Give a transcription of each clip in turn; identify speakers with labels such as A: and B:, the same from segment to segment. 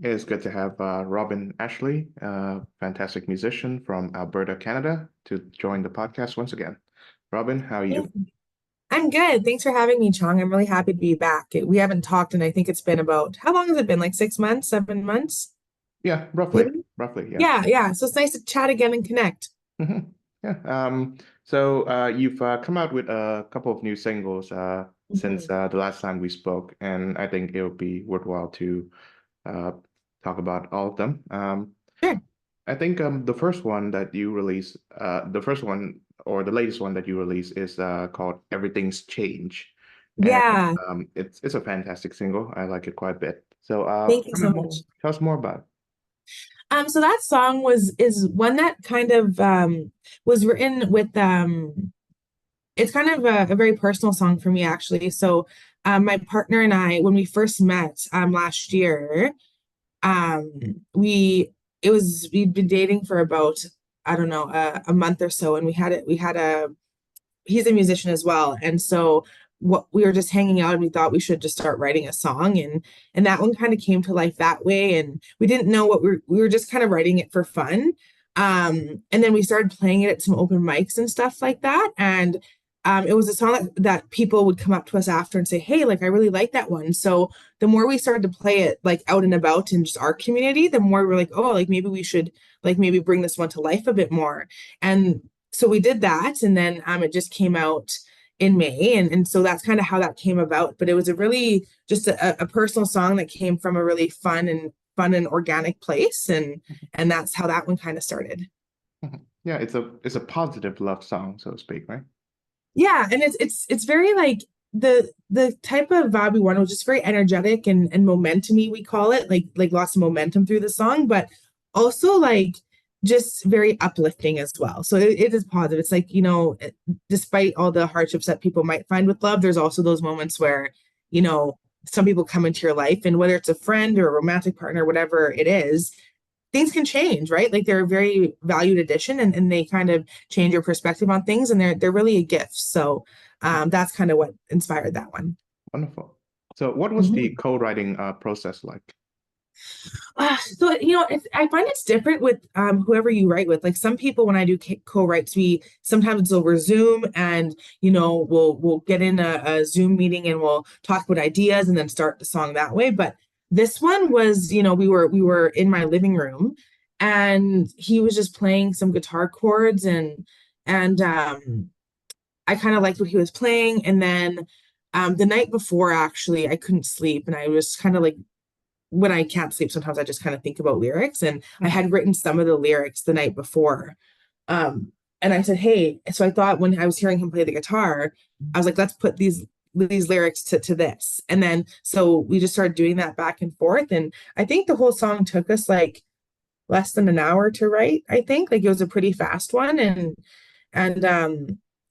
A: It is good to have Robyn Ashley, a fantastic musician from Alberta, Canada, to join the podcast once again. Robyn, how are you?
B: Thanks. I'm good. Thanks for having me, Chong. I'm really happy to be back. We haven't talked, and I think it's been about how long has it been? Like 6 months, 7 months,
A: Yeah, roughly,
B: maybe?
A: roughly, yeah.
B: Yeah. So it's nice to chat again and connect.
A: hmm Yeah. So you've come out with a couple of new singles since
B: Mhm.
A: the last time we spoke, and I think it would be worthwhile to uh, talk about all of them.
B: Sure.
A: I think the first one that you release, the first one or the latest one that you release is called Everything's Change, and
B: Yeah.
A: it's a fantastic single. I like it quite a bit. So
B: Thank you
A: tell me
B: so
A: more,
B: much.
A: tell us more about
B: So that song is one that kind of was written with it's kind of a very personal song for me actually. So my partner and I, when we first met last year, um we we'd been dating for about I don't know a month or so, and we had a he's a musician as well, and so what we were just hanging out and we thought we should just start writing a song, and that one kind of came to life that way, and we didn't know what we were just kind of writing it for fun. And then we started playing it at some open mics and stuff like that, and it was a song that people would come up to us after and say, hey, like I really like that one. So the more we started to play it like out and about in just our community, the more we are like, oh, like maybe we should like maybe bring this one to life a bit more. And so we did that, and then it just came out in May, and so that's kind of how that came about. But it was a really just a personal song that came from a really fun and organic place, and that's how that one kind of started.
A: it. Yeah, it's a positive love song, so to speak, right?
B: Yeah, and it's very like the type of vibe we wanted was just very energetic and momentumy, we call it, like lots of momentum through the song, but also like just very uplifting as well. So it is positive. It's like, despite all the hardships that people might find with love, there's also those moments where, some people come into your life, and whether it's a friend or a romantic partner, whatever it is, things can change, right? Like they're a very valued addition, and they kind of change your perspective on things, and they're really a gift. So that's kind of what inspired that one.
A: Wonderful. So what was the
B: Mhm.
A: co-writing process like?
B: I find it's different with whoever you write with. Like some people, when I do co-writes, we sometimes it's over Zoom, and we'll get in a Zoom meeting and we'll talk about ideas and then start the song that way. But this one was, we were in my living room, and he was just playing some guitar chords, and I kind of liked what he was playing. And then the night before, actually, I couldn't sleep, and I was kind of like, when I can't sleep, sometimes I just kind of think about lyrics. And I
A: Mhm.
B: had written some of the lyrics the night before. Um, and I said, hey, so I thought when I was hearing him play the guitar, I was like, let's put these lyrics to this. And then so we just started doing that back and forth. And I think the whole song took us like less than an hour to write. I think like it was a pretty fast one, and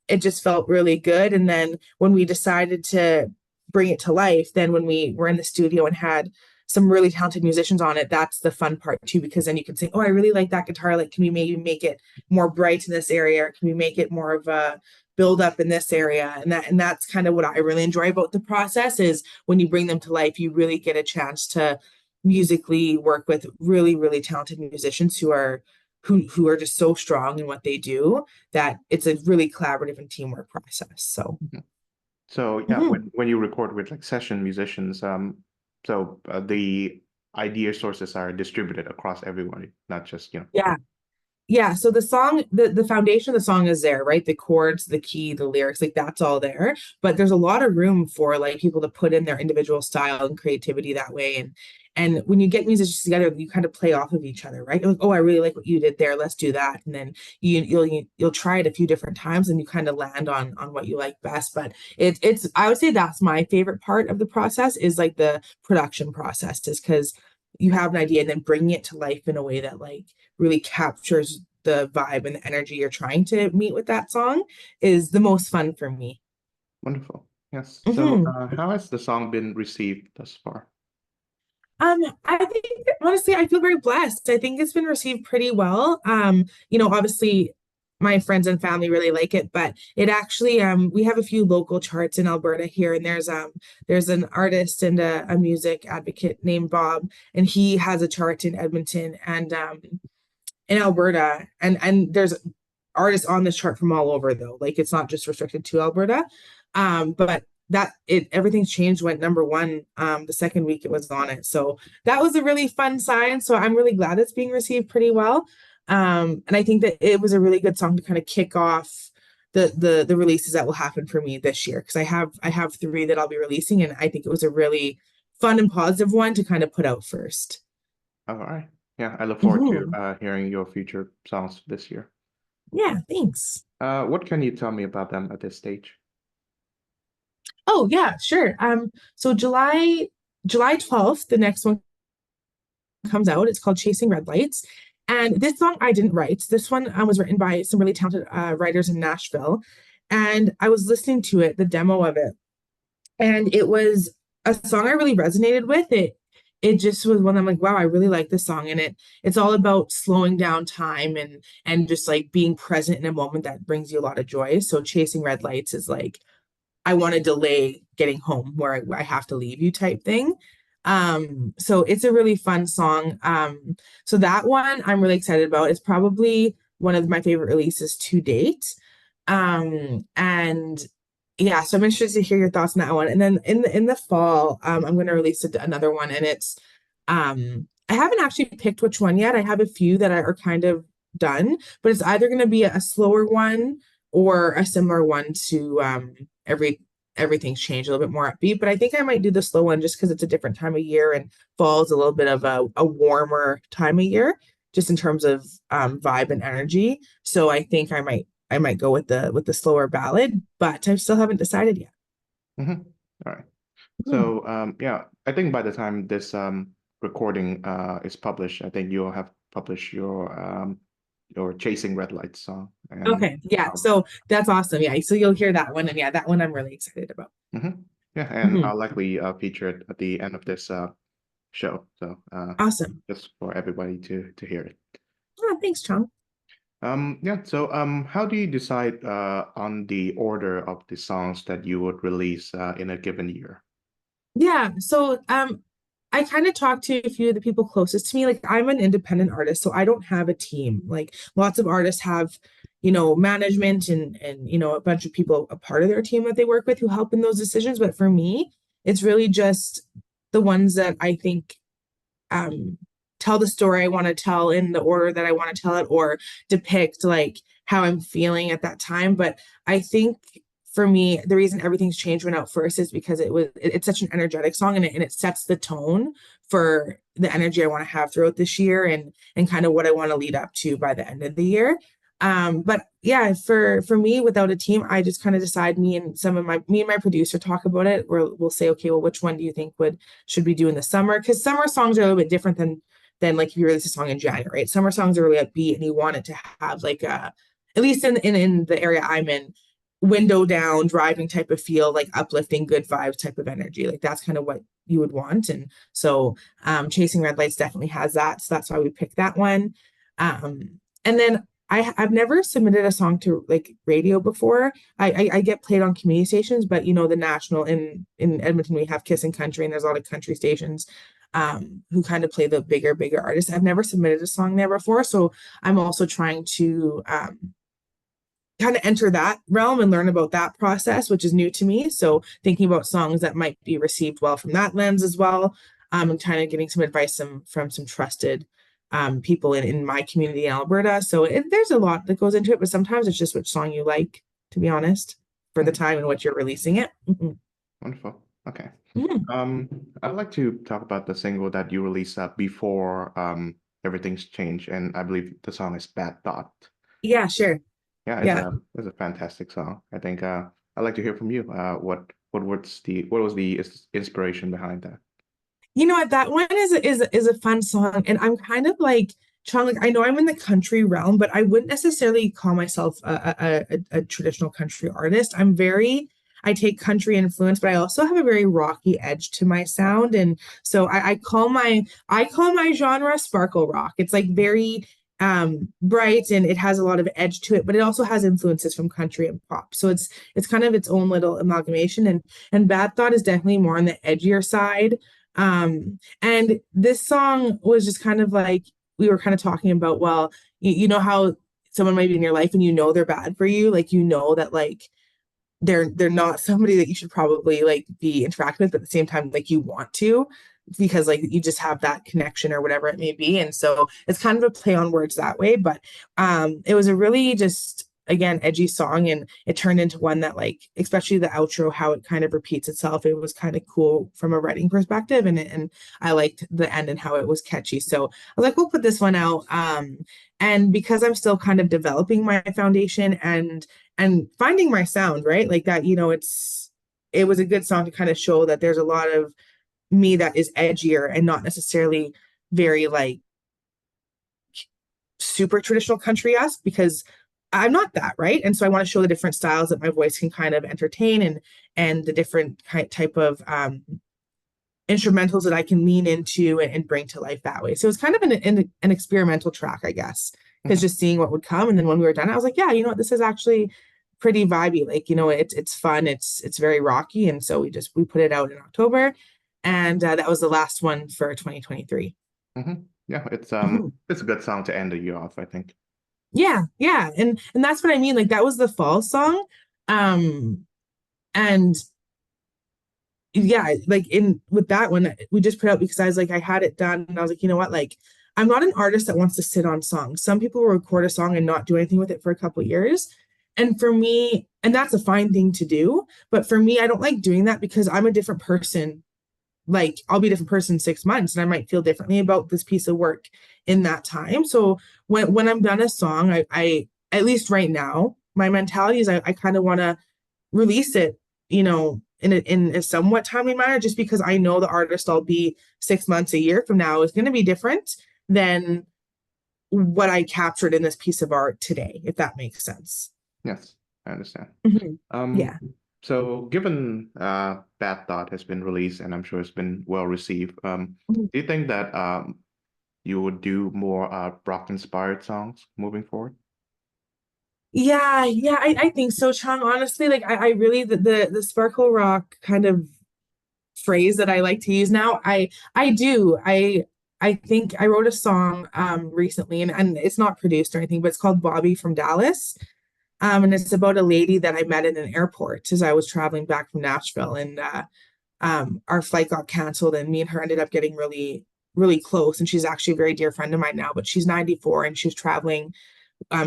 B: it just felt really good. And then when we decided to bring it to life, then when we were in the studio and had some really talented musicians on it, that's the fun part too, because then you can say, oh, I really like that guitar, like can we maybe make it more bright in this area, or can we make it more of a build up in this area? And that's kind of what I really enjoy about the process, is when you bring them to life, you really get a chance to musically work with really really talented musicians who are just so strong in what they do, that it's a really collaborative and teamwork process. So,
A: Mhm. So yeah,
B: mhm.
A: when you record with like session musicians, the idea sources are distributed across everybody, not just,
B: Yeah. Yeah, so the song, the foundation of the song is there, right? The chords, the key, the lyrics, like that's all there. But there's a lot of room for like people to put in their individual style and creativity that way. And when you get musicians together, you kind of play off of each other, right? You're like, oh, I really like what you did there. Let's do that. And then you'll try it a few different times, and you kind of land on what you like best. But it's I would say that's my favorite part of the process, is like the production process, is because you have an idea and then bringing it to life in a way that like really captures the vibe and the energy you're trying to meet with that song is the most fun for me.
A: wonderful. Yes. So
B: Mhm.
A: how has the song been received thus far?
B: I think honestly, I feel very blessed. I think it's been received pretty well. Obviously, my friends and family really like it, but it actually we have a few local charts in Alberta here, and there's an artist and a music advocate named Bob, and he has a chart in Edmonton and in Alberta, and there's artists on this chart from all over though. Like it's not just restricted to Alberta. But that it everything's changed went number one the second week it was on it. So that was a really fun sign. So I'm really glad it's being received pretty well. And I think that it was a really good song to kind of kick off the releases that will happen for me this year because I have three that I'll be releasing, and I think it was a really fun and positive one to kind of put out first.
A: All right. Yeah, I look forward to
B: Mhm.
A: hearing your future songs this year.
B: Yeah, thanks.
A: What can you tell me about them at this stage?
B: Oh yeah, sure. So July 12th, the next one comes out. It's called Chasing Red Lights. And this song I didn't write. This one was written by some really talented writers in Nashville. And I was listening to it, the demo of it, and it was a song I really resonated with. It just was one I'm like, wow, I really like this song. And it's all about slowing down time and just like being present in a moment that brings you a lot of joy. So Chasing Red Lights is like I want to delay getting home where I have to leave you type thing. So it's a really fun song. So that one I'm really excited about. It's probably one of my favorite releases to date. And yeah, so I'm interested to hear your thoughts on that one. And then in the fall, I'm going to release another one, and it's I haven't actually picked which one yet. I have a few that are kind of done, but it's either going to be a slower one or a similar one to every everything's changed a little bit more upbeat. But I think I might do the slow one just because it's a different time of year and fall's a little bit of a warmer time of year, just in terms of vibe and energy. So I think I might go with the slower ballad, but I still haven't decided yet.
A: Hmm. All right.
B: Hmm.
A: So yeah, I think by the time this recording is published, I think you'll have published your Chasing Red Lights song. And
B: Okay, yeah.
A: um,
B: So that's awesome. Yeah. So you'll hear that one, and yeah, that one I'm really excited about.
A: mhm. Yeah, and
B: Mhm.
A: I'll likely feature it at the end of this show. So
B: Awesome.
A: just for everybody to hear it.
B: Oh, thanks, Chong.
A: Yeah, so how do you decide on the order of the songs that you would release in a given year?
B: Yeah, so I kind of talked to a few of the people closest to me. Like I'm an independent artist, so I don't have a team. Like lots of artists have, management and a bunch of people a part of their team that they work with who help in those decisions. But for me, it's really just the ones that I think um tell the story I want to tell in the order that I want to tell it or depict like how I'm feeling at that time. But I think for me, the reason everything's changed went out first is because it's such an energetic song and it sets the tone for the energy I want to have throughout this year and kind of what I want to lead up to by the end of the year. But yeah, for me, without a team, I just kind of decide me and my producer talk about it. We'll say, okay, well, which one do you think would should we do in the summer? Because summer songs are a little bit different than like if you release a song in January, right? Summer songs are really upbeat and you want it to have like a at least in the area I'm in, window down, driving type of feel, like uplifting, good vibes type of energy. Like that's kind of what you would want. And so Chasing Red Lights definitely has that. So that's why we picked that one. And then I've never submitted a song to like radio before. I get played on community stations, but the national in Edmonton we have Kiss and Country, and there's a lot of country stations who kind of play the bigger artists. I've never submitted a song there before, so I'm also trying to kind of enter that realm and learn about that process, which is new to me. So thinking about songs that might be received well from that lens as well, and kind of getting some advice from some trusted people in my community in Alberta. So there's a lot that goes into it, but sometimes it's just which song you like, to be honest, for the
A: Mhm.
B: time in which you're releasing it. Mhm.
A: Wonderful. Okay.
B: Mhm.
A: I'd like to talk about the single that you released before Everything's Changed, and I believe the song is Bad Thought.
B: Yeah, sure.
A: Yeah,
B: Yeah.
A: it's a fantastic song. I think I'd like to hear from you. What was the inspiration behind that?
B: You know what? That one is a fun song, and I'm kind of like trying. Like I know I'm in the country realm, but I wouldn't necessarily call myself a traditional country artist. I take country influence, but I also have a very rocky edge to my sound, and so I call my genre sparkle rock. It's like very. bright and it has a lot of edge to it, but it also has influences from country and pop. So it's kind of its own little amalgamation. And Bad Thought is definitely more on the edgier side. And this song was just kind of like we were kind of talking about, well, you know how someone might be in your life and you know they're bad for you, like you know that like they're not somebody that you should probably like be interacting with, but at the same time, like you want to because like you just have that connection or whatever it may be. And so it's kind of a play on words that way. But it was a really just again edgy song and it turned into one that like especially the outro, how it kind of repeats itself. It was kind of cool from a writing perspective and I liked the end and how it was catchy. So I was like, we'll put this one out. And because I'm still kind of developing my foundation and finding my sound, right? Like that, it was a good song to kind of show that there's a lot of me that is edgier and not necessarily very like super traditional country-esque because I'm not that, right? And so I want to show the different styles that my voice can kind of entertain and the different type of instrumentals that I can lean into and bring to life that way. So it's kind of an experimental track, I guess, because
A: Mhm.
B: just seeing what would come. And then when we were done, I was like, yeah, you know what, this is actually pretty vibey. Like, it's fun. It's very rocky. And so we put it out in October. And that was the last one for 2023.
A: Yeah,
B: Mhm.
A: it's a good song to end the year off, I think.
B: Yeah, yeah. And that's what I mean. Like that was the fall song. Um, and yeah, like in with that one, we just put out because I was like, I had it done, and I was like, you know what, like I'm not an artist that wants to sit on songs. Some people will record a song and not do anything with it for a couple of years. And for me, and that's a fine thing to do, but for me, I don't like doing that because I'm a different person. Like I'll be a different person in 6 months and I might feel differently about this piece of work in that time. So when I'm done a song, I at least right now, my mentality is I kind of want to release it, in a somewhat timely manner, just because I know the artist I'll be 6 months, a year from now is going to be different than what I captured in this piece of art today, if that makes sense.
A: Yes, I understand.
B: Mhm.
A: Um,
B: Yeah.
A: so given Bad Thought has been released and I'm sure it's been well received,
B: Mhm.
A: do you think that you would do more rock inspired songs moving forward?
B: Yeah, yeah, I think so, Chung. Honestly, like I really the sparkle rock kind of phrase that I like to use now. I do. I think I wrote a song recently and it's not produced or anything, but it's called Bobby from Dallas. And it's about a lady that I met in an airport as I was traveling back from Nashville and our flight got canceled and me and her ended up getting really, really close. And she's actually a very dear friend of mine now, but she's 94 and she's traveling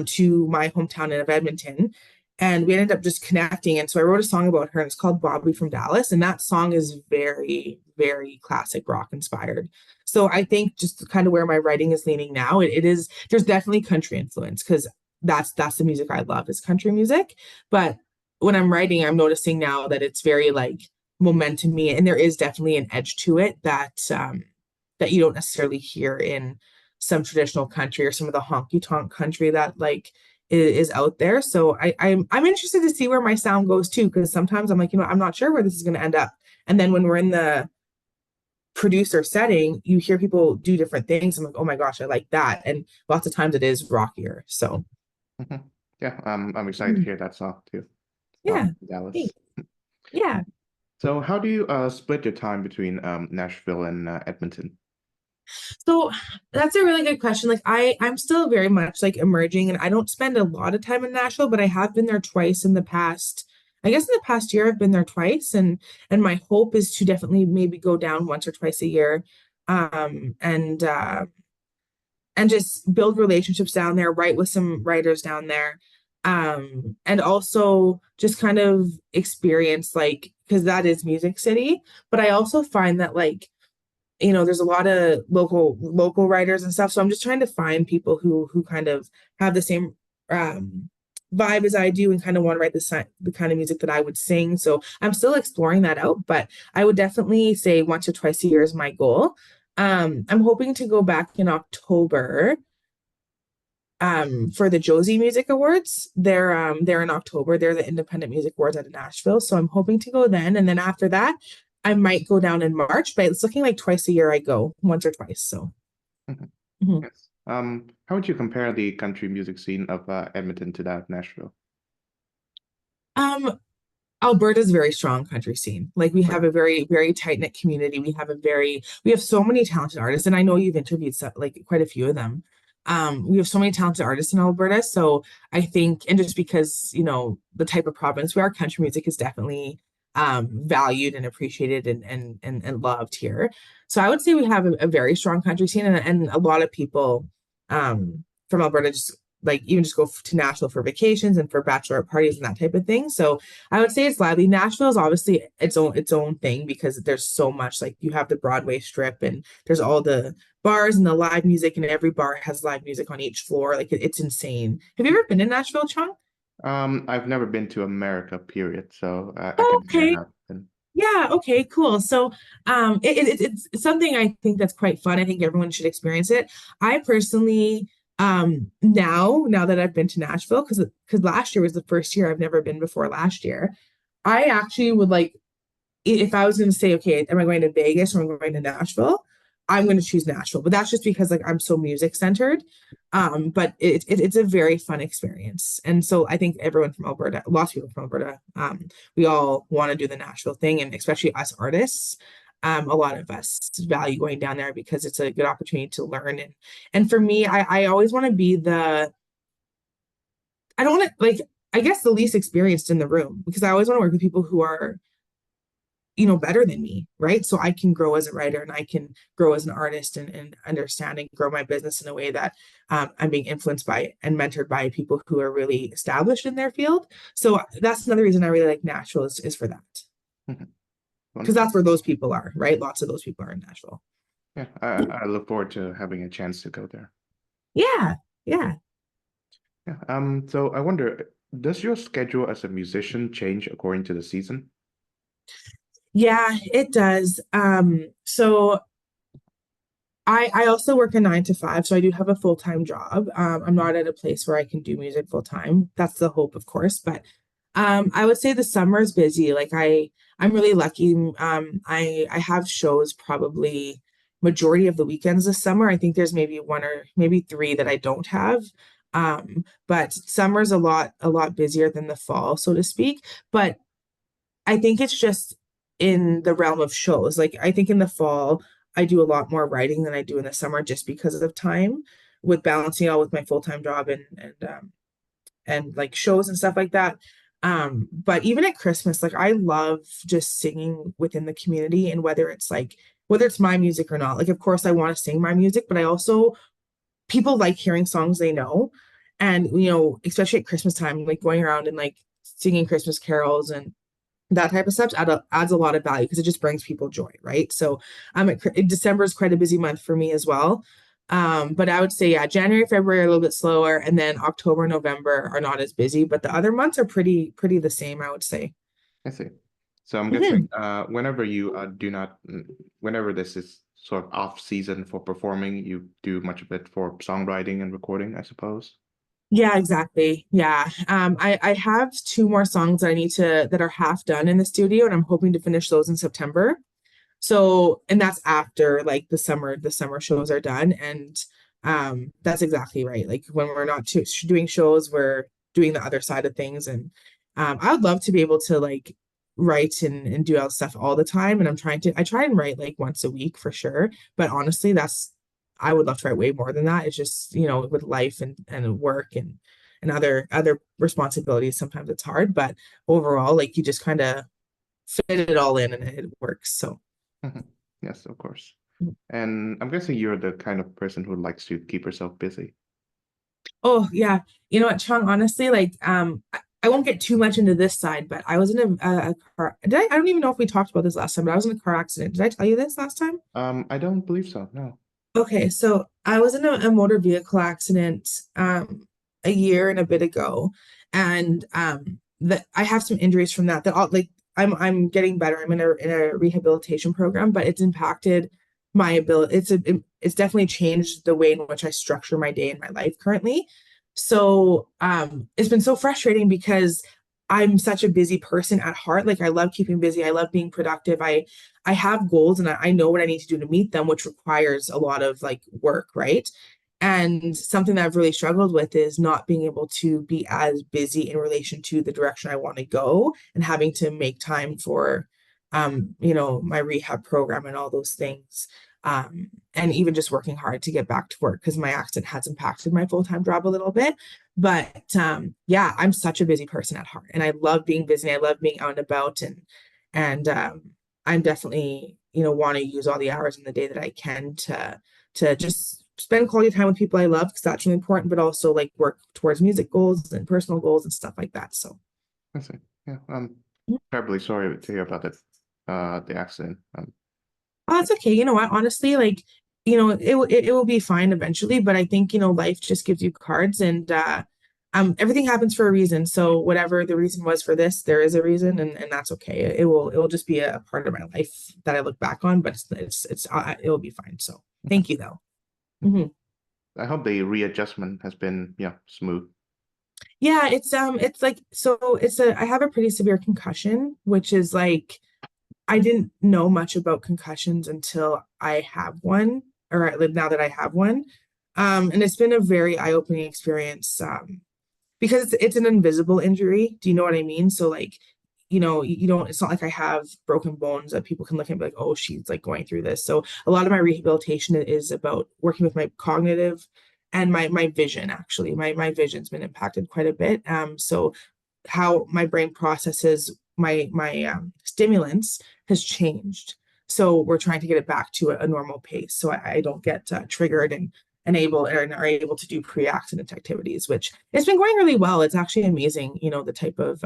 B: to my hometown of Edmonton. And we ended up just connecting. And so I wrote a song about her, and it's called Bobby from Dallas. And that song is very, very classic rock inspired. So I think just kind of where my writing is leaning now, it is there's definitely country influence because that's the music I love is country music. But when I'm writing, I'm noticing now that it's very like momentum-y, and there is definitely an edge to it that you don't necessarily hear in some traditional country or some of the honky tonk country that like is out there. So I'm interested to see where my sound goes too, because sometimes I'm like, I'm not sure where this is going to end up. And then when we're in the producer setting, you hear people do different things. I'm like, oh my gosh, I like that. And lots of times it is rockier. So
A: Mhm. Yeah, I'm excited to
B: mm,
A: hear that song too.
B: yeah,
A: Dallas.
B: thanks. Yeah.
A: So how do you split your time between Nashville and Edmonton?
B: So that's a really good question. Like I'm still very much like emerging and I don't spend a lot of time in Nashville, but I have been there twice in the past. I guess in the past year I've been there twice and my hope is to definitely maybe go down once or twice a year. And just build relationships down there, write with some writers down there. And also just kind of experience like because that is Music City, but I also find that like there's a lot of local writers and stuff. So I'm just trying to find people who kind of have the same um, vibe as I do and kind of want to write the kind of music that I would sing. So I'm still exploring that out, but I would definitely say once or twice a year is my goal. I'm hoping to go back in October for the Josie Music Awards. They're in October. They're the Independent Music Awards out of Nashville. So I'm hoping to go then. And then after that, I might go down in March, but it's looking like twice a year I go, once or twice. So
A: Mhm.
B: mhm.
A: Yes. How would you compare the country music scene of Edmonton to that of Nashville?
B: Um, Alberta's very strong country scene. Like we
A: Right.
B: have a very, very tight-knit community. We have so many talented artists, and I know you've interviewed like quite a few of them. We have so many talented artists in Alberta. So I think, and just because, the type of province we are, country music is definitely valued and appreciated and loved here. So I would say we have a very strong country scene, and a lot of people from Alberta just like even just go to Nashville for vacations and for bachelorette parties and that type of thing. So I would say it's lively. Nashville is obviously its own thing because there's so much. Like you have the Broadway strip and there's all the bars and the live music, and every bar has live music on each floor. Like it's insane. Have you ever been to Nashville, Chung?
A: I've never been to America, period, so I
B: Oh,
A: can say I
B: okay.
A: have been.
B: Yeah, okay, cool. So, it's something I think that's quite fun. I think everyone should experience it. I personally, now that I've been to Nashville, because last year was the first year I've never been before last year, I actually would like if I was going to say, okay, am I going to Vegas or am I going to Nashville? I'm going to choose Nashville, but that's just because like I'm so music centered. But it's a very fun experience, and so I think everyone from Alberta, lots of people from Alberta, we all want to do the Nashville thing, and especially us artists. A lot of us value going down there because it's a good opportunity to learn, and for me, I always want to be I don't want to like I guess the least experienced in the room because I always want to work with people who are better than me, right? So I can grow as a writer and I can grow as an artist and understand and grow my business in a way that I'm being influenced by and mentored by people who are really established in their field. So that's another reason I really like Nashville is for that.
A: Mhm.
B: Because
A: Wonderful.
B: that's where those people are, right? Lots of those people are in Nashville.
A: Yeah, I look forward to having a chance to go there.
B: Yeah, yeah.
A: Yeah. So I wonder, does your schedule as a musician change according to the season?
B: Yeah, it does. So I also work a 9 to 5, so I do have a full-time job. I'm not at a place where I can do music full time. That's the hope, of course, but I would say the summer is busy. Like I'm really lucky. I have shows probably majority of the weekends this summer. I think there's maybe one or maybe three that I don't have. But summer's a lot busier than the fall, so to speak. But I think it's just in the realm of shows. Like I think in the fall, I do a lot more writing than I do in the summer just because of time with balancing it all with my full-time job and like shows and stuff like that. But even at Christmas, like I love just singing within the community and whether it's my music or not. Like of course I want to sing my music, but I also people like hearing songs they know. And especially at Christmas time, like going around and like singing Christmas carols and that type of stuff adds a lot of value because it just brings people joy, right? So December is quite a busy month for me as well. But I would say, yeah, January, February are a little bit slower, and then October, November are not as busy, but the other months are pretty the same, I would say.
A: I see. So I'm guessing
B: Mhm.
A: whenever you do not, whenever this is sort of off season for performing, you do much of it for songwriting and recording, I suppose.
B: Yeah, exactly. Yeah. I have two more songs that are half done in the studio, and I'm hoping to finish those in September. So, and that's after like the summer shows are done. And that's exactly right. Like when we're not doing shows, we're doing the other side of things. And I would love to be able to like write and do all stuff all the time. And I try and write like once a week for sure. But honestly, I would love to write way more than that. It's just, with life and work and other responsibilities, sometimes it's hard. But overall, like you just kind of fit it all in and it works. So.
A: Mhm. Yes, of course. And I'm guessing you're the kind of person who likes to keep herself busy.
B: Oh yeah, you know what, Chung? Honestly, like, I won't get too much into this side, but I was in a car. I don't even know if we talked about this last time, but I was in a car accident. Did I tell you this last time?
A: I don't believe so. No.
B: Okay, so I was in a motor vehicle accident a year and a bit ago, and that I have some injuries from that like I'm getting better. I'm in a rehabilitation program, but it's impacted my ability. It's definitely changed the way in which I structure my day in my life currently. So it's been so frustrating because I'm such a busy person at heart. Like I love keeping busy. I love being productive. I have goals and I know what I need to do to meet them, which requires a lot of like work, right? And something that I've really struggled with is not being able to be as busy in relation to the direction I want to go and having to make time for, my rehab program and all those things. And even just working hard to get back to work because my accident has impacted my full-time job a little bit. But yeah, I'm such a busy person at heart and I love being busy. I love being out and about and I'm definitely, want to use all the hours in the day that I can to just spend quality time with people I love because that's really important, but also like work towards music goals and personal goals and stuff like that. So,
A: I see. Yeah, I'm terribly sorry to hear about the accident.
B: oh, that's okay. You know what? Honestly, like, it will be fine eventually, but I think, life just gives you cards and everything happens for a reason. So whatever the reason was for this, there is a reason and that's okay. It will just be a part of my life that I look back on, but it'll be fine. So thank you though. Hmm.
A: I hope the readjustment has been, smooth.
B: Yeah, it's like so I have a pretty severe concussion, which is like I didn't know much about concussions until I have one, or like now that I have one. And it's been a very eye-opening experience, because it's an invisible injury. Do you know what I mean? So like, you don't, it's not like I have broken bones that people can look at and be like, oh, she's like going through this. So a lot of my rehabilitation is about working with my cognitive and my vision actually. My vision's been impacted quite a bit. So how my brain processes my stimulants has changed. So we're trying to get it back to a normal pace, so I don't get triggered and able and are able to do pre-accident activities, which it's been going really well. It's actually amazing, the type of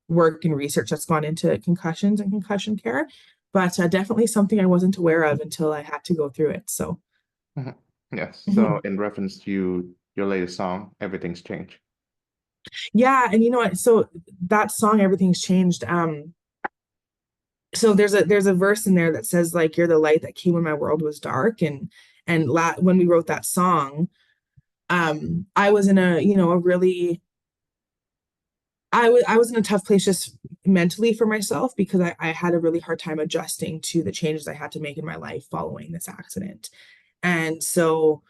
B: work and research that's gone into concussions and concussion care, but definitely something I wasn't aware of until I had to go through it. So,
A: Mhm. Yes. So
B: mhm.
A: in reference to your latest song, Everything's Changed.
B: Yeah, and you know what? So that song, Everything's Changed. So there's a verse in there that says like you're the light that came when my world was dark, and when we wrote that song, I was in a really I was in a tough place just mentally for myself because I had a really hard time adjusting to the changes I had to make in my life following this accident. And so,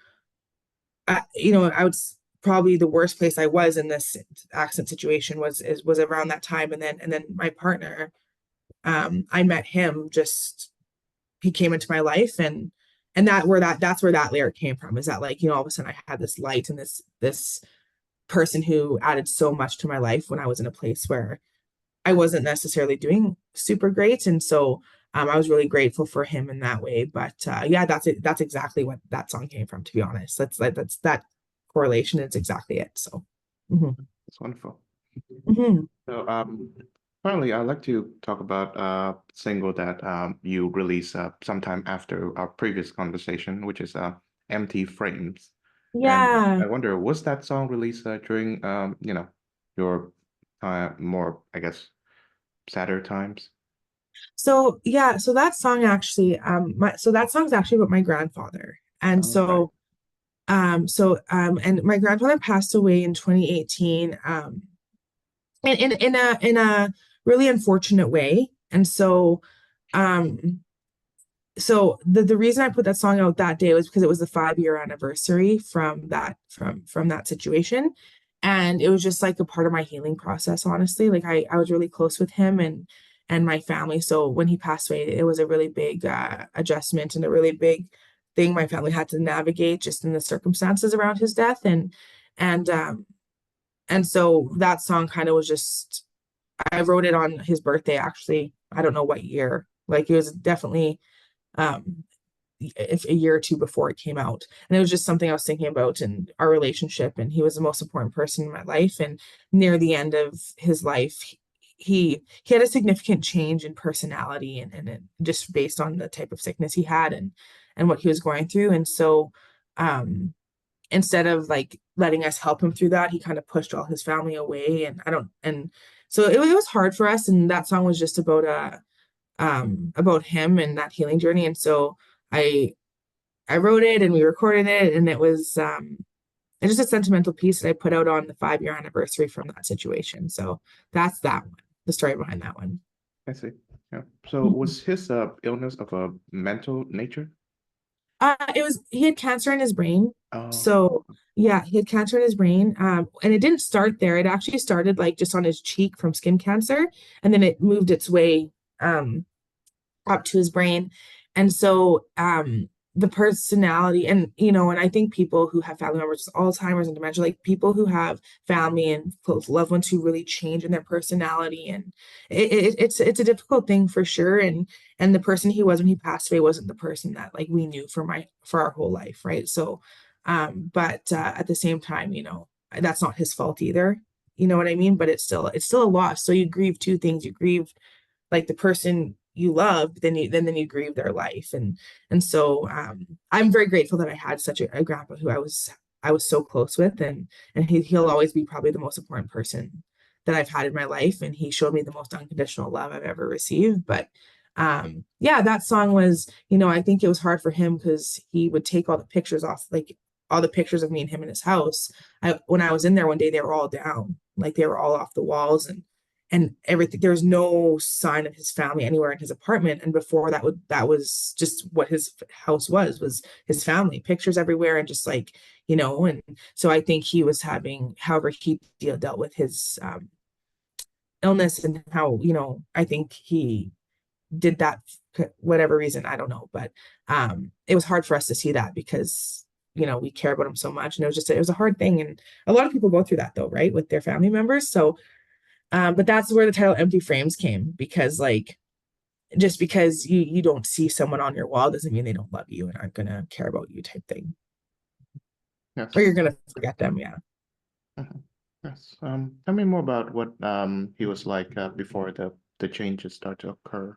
B: I was probably the worst place I was in this accident situation was around that time. And then my partner, I met him just he came into my life and that's where that lyric came from is that like, all of a sudden I had this light and this person who added so much to my life when I was in a place where I wasn't necessarily doing super great. And so I was really grateful for him in that way. But yeah, that's it. That's exactly what that song came from, to be honest. That's that correlation is exactly it. So mhm.
A: It's wonderful.
B: Mhm.
A: So finally, I'd like to talk about a single that you released sometime after our previous conversation, which is Empty Frames. And
B: Yeah.
A: I wonder, was that song released during your more, I guess, sadder times?
B: So yeah, so that song actually, so that song's actually about my grandfather. And
A: All right.
B: and my grandfather passed away in 2018, in a really unfortunate way. And um, so the reason I put that song out that day was because it was the 5 year anniversary from that situation. And it was just like a part of my healing process, honestly. Like I was really close with him and my family. So when he passed away, it was a really big adjustment and a really big thing my family had to navigate just in the circumstances around his death. And and so that song kind of was just I wrote it on his birthday, actually. I don't know what year. Like it was definitely um if a year or two before it came out. And it was just something I was thinking about in our relationship. And he was the most important person in my life. And near the end of his life, he had a significant change in personality and just based on the type of sickness he had and what he was going through. And so instead of like letting us help him through that, he kind of pushed all his family away. And I don't and so it was hard for us. And that song was just about him and that healing journey. And so I I wrote it and we recorded it, and it was it's just a sentimental piece that I put out on the 5 year anniversary from that situation. So that's that one, the story behind that one.
A: I see. Yeah. So was his illness of a mental nature?
B: It was he had cancer in his brain,
A: Oh,
B: So yeah, he had cancer in his brain. And it didn't start there. It actually started like just on his cheek from skin cancer, and then it moved its way up to his brain. And so the personality and and I think people who have family members with Alzheimer's and dementia, like people who have family and close loved ones who really change in their personality, and it's a difficult thing for sure. And the person he was when he passed away wasn't the person that like we knew for our whole life, right? So but at the same time, that's not his fault either. You know what I mean? But it's still a loss. So you grieve two things. You grieve like the person you love, but then you grieve their life. And so I'm very grateful that I had such a grandpa who I was so close with, and he'll always be probably the most important person that I've had in my life. And he showed me the most unconditional love I've ever received. But yeah, that song was, I think it was hard for him because he would take all the pictures off, like all the pictures of me and him in his house. When I was in there one day, they were all down, like they were all off the walls, and everything. There was no sign of his family anywhere in his apartment. And before that was just what his house was his family, pictures everywhere, and just like, and so I think he was having, however he dealt with his illness, and how, I think he did that for whatever reason, I don't know. But it was hard for us to see that because we care about him so much, and it was a hard thing. And a lot of people go through that though, right, with their family members. So but that's where the title Empty Frames came, because like just because you don't see someone on your wall doesn't mean they don't love you and aren't gonna care about you, type thing. Or
A: yes.
B: you're gonna forget them, yeah.
A: Mhm. Yes. Tell me more about what he was like before the changes start to occur.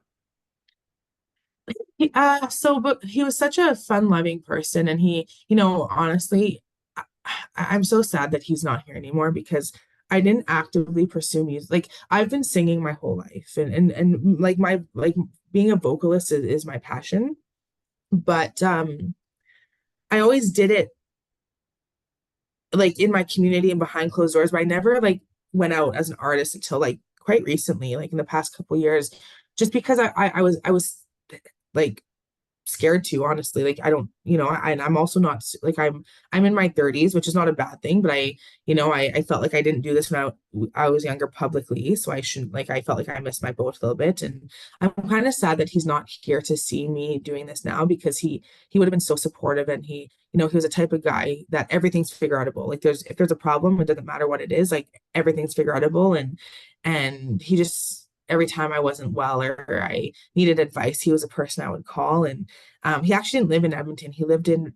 B: But he was such a fun-loving person, and he, honestly, I'm so sad that he's not here anymore because I didn't actively pursue music. Like I've been singing my whole life, and like my like being a vocalist is my passion. But I always did it like in my community and behind closed doors, but I never like went out as an artist until like quite recently, like in the past couple years, just because I was like scared to, honestly. Like I don't, and I'm also not like I'm in my 30s, which is not a bad thing, but I felt like I didn't do this when I was younger publicly, so I shouldn't. Like I felt like I missed my boat a little bit, and I'm kind of sad that he's not here to see me doing this now, because he would have been so supportive. And he was a type of guy that everything's figure outable. Like if there's a problem, it doesn't matter what it is, like everything's figure outable. And he just, every time I wasn't well or I needed advice, he was a person I would call. And he actually didn't live in Edmonton. He lived in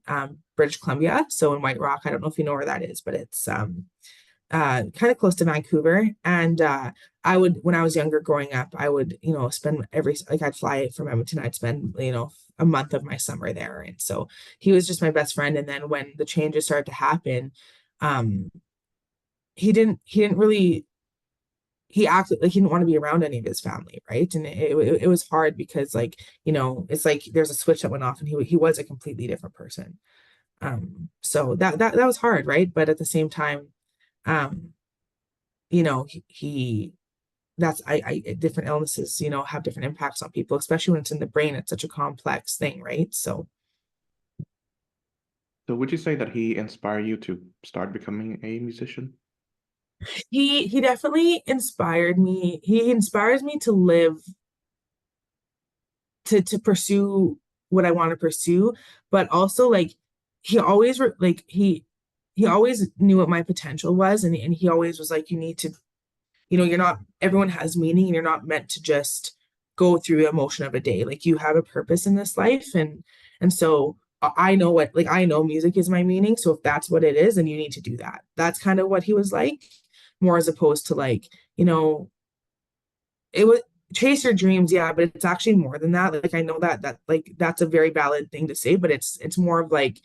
B: British Columbia, so in White Rock. I don't know if you know where that is, but it's kind of close to Vancouver. And when I was younger, growing up, I would, spend like I'd fly from Edmonton. I'd spend, a month of my summer there. And so he was just my best friend. And then when the changes started to happen, um, he didn't really, he acted like he didn't want to be around any of his family, right? And it was hard because, like, it's like there's a switch that went off, and he was a completely different person. So that was hard, right? But at the same time, um, he that's different illnesses, have different impacts on people, especially when it's in the brain. It's such a complex thing, right? So
A: So would you say that he inspired you to start becoming a musician?
B: he definitely inspired me. He inspires me to live, to pursue what I want to pursue, but also like he always knew what my potential was, and he always was like, you need to, you're not, everyone has meaning, and you're not meant to just go through the emotion of a day. Like you have a purpose in this life. And so I know what, like I know music is my meaning. So if that's what it is, then you need to do that. That's kind of what he was like, more as opposed to like, it was chase your dreams, yeah, but it's actually more than that. Like I know that like that's a very valid thing to say, but it's more of like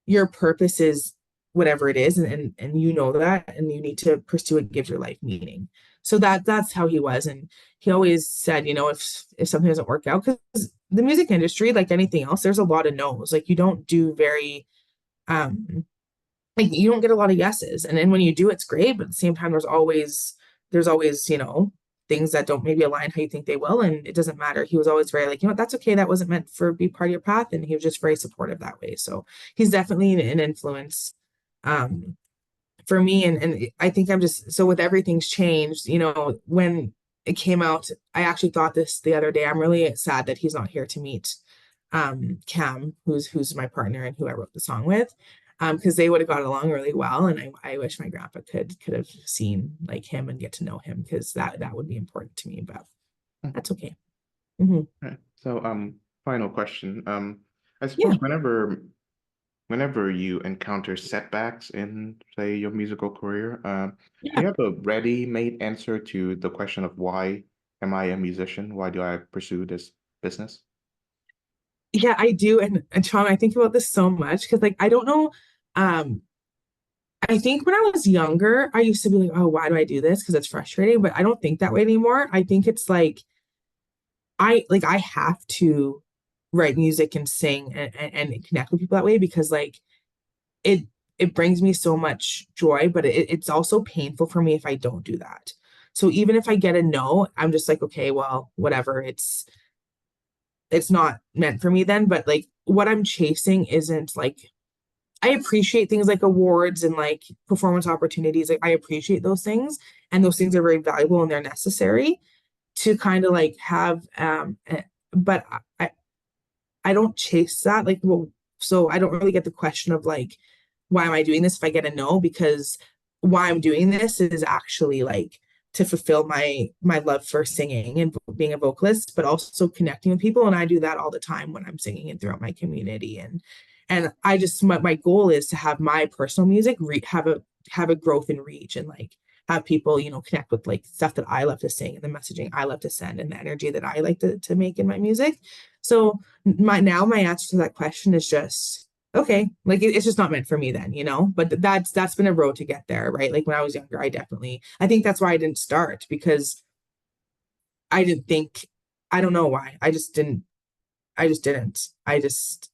B: your purpose is whatever it is, and you know that, and you need to pursue it, give your life meaning. So that's how he was. And he always said, if something doesn't work out, because the music industry, like anything else, there's a lot of no's. Like you don't do very like you don't get a lot of yeses. And then when you do, it's great, but at the same time, there's always, things that don't maybe align how you think they will, and it doesn't matter. He was always very like, you know what, that's okay. That wasn't meant for be part of your path, and he was just very supportive that way. So he's definitely an influence um for me, and I think I'm just so with everything's changed, when it came out, I actually thought this the other day. I'm really sad that he's not here to meet Cam, who's my partner and who I wrote the song with. Because they would have got along really well, and I wish my grandpa could have seen like him and get to know him, because that would be important to me, but that's okay. Hmm.
A: Right. So, final question. I
B: Yeah,
A: suppose whenever you encounter setbacks in, say, your musical career, do
B: yeah,
A: you have a ready-made answer to the question of why am I a musician? Why do I pursue this business?
B: yeah, I do. And Sean, I think about this so much because like I don't know. Um, I think when I was younger, I used to be like, oh, why do I do this? Because it's frustrating, but I don't think that way anymore. I think it's like I have to write music and sing and connect with people that way, because like it it brings me so much joy, but it's also painful for me if I don't do that. So even if I get a no, I'm just like, okay, well, whatever. It's not meant for me then. But like what I'm chasing isn't like, I appreciate things like awards and like performance opportunities. Like I appreciate those things, and those things are very valuable and they're necessary to kind of like have but I don't chase that. Like, well, so I don't really get the question of like, why am I doing this if I get a no? Because why I'm doing this is actually like to fulfill my love for singing and being a vocalist, but also connecting with people. And I do that all the time when I'm singing and throughout my community. And I just my goal is to have my personal music have a growth and reach, and like have people, connect with like stuff that I love to sing and the messaging I love to send and the energy that I like to make in my music. So my answer to that question is just okay, like it's just not meant for me then, but that's been a road to get there, right? Like when I was younger, I think that's why I didn't start, because I didn't think, I don't know why, I just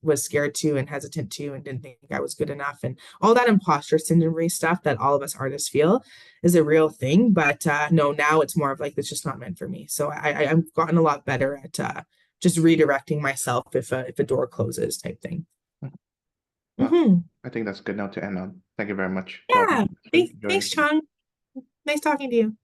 B: was scared to and hesitant to and didn't think I was good enough, and all that imposter syndrome stuff that all of us artists feel is a real thing. But no, now it's more of like it's just not meant for me. So I've gotten a lot better at just redirecting myself if a door closes type thing.
A: Well,
B: Hmm.
A: I think that's good now to end on. Thank you very much, Robyn.
B: Yeah.
A: It's been
B: Thanks,
A: enjoying.
B: thanks, Chong. Nice talking to you.